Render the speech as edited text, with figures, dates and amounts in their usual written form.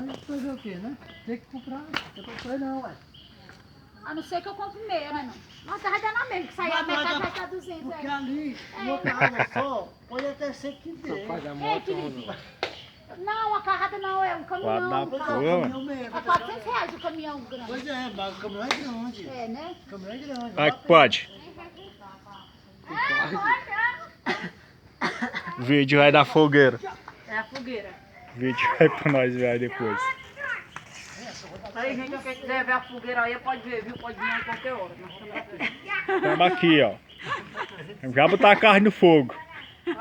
Mas fazer o quê, né? Tem que comprar. Eu comprei não, ué. A não ser que eu compre meia, né? Não. Nossa, vai dar na mesma, que sair a mercado vai estar 200 Porque aí. ali, uma carrada só, pode até ser que dê. Faz a É, moto, Felipe. Não, a carrada não, é um caminhão. Guarda- Pois é, Tá? o Boa. caminhão mesmo. É 400 reais o caminhão grande. Pois é, mas o caminhão é grande. É, né? O caminhão é grande. Vai que pode. O vídeo vai dar fogueira. É a fogueira. O vídeo vai pra nós ver aí depois. Aí, gente, quem quiser ver a fogueira aí, pode ver, viu? Pode vir a qualquer hora. Nós estamos aqui. Estamos aqui, ó. Já botar a carne no fogo.